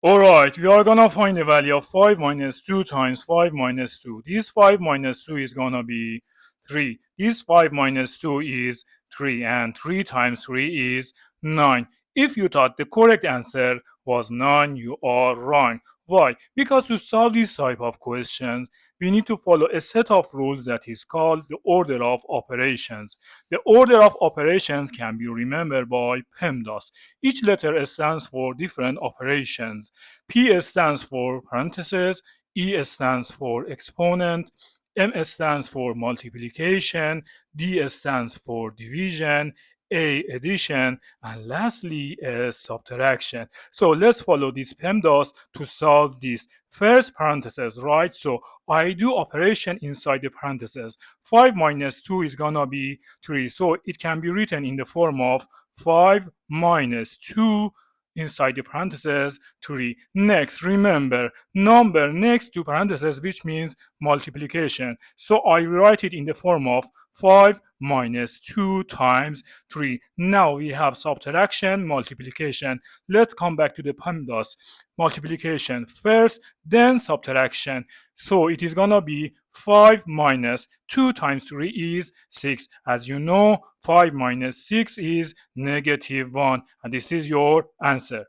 Alright, we are gonna find the value of 5 minus 2 times 5 minus 2. This 5 minus 2 is gonna be 3. This 5 minus 2 is 3, and 3 times 3 is 9. If you thought the correct answer was 9, you are wrong. Why? Because to solve this type of questions, we need to follow a set of rules that is called the order of operations. The order of operations can be remembered by PEMDAS. Each letter stands for different operations. P stands for parentheses, E stands for exponent, M stands for multiplication, D stands for division, A addition, and lastly subtraction. So let's follow this PEMDAS to solve this. First parentheses, right? So I do operation inside the parentheses. 5 minus 2 is gonna be 3. So it can be written in the form of 5 minus 2 inside the parentheses 3. Next, remember, number next to parentheses, which means multiplication. So I write it in the form of 5 minus 2 times 3. Now we have subtraction, multiplication. Let's come back to the PEMDAS. Multiplication first, then subtraction. So it is gonna be 5 minus 2 times 3 is 6. As you know, 5 minus 6 is -1. And this is your answer.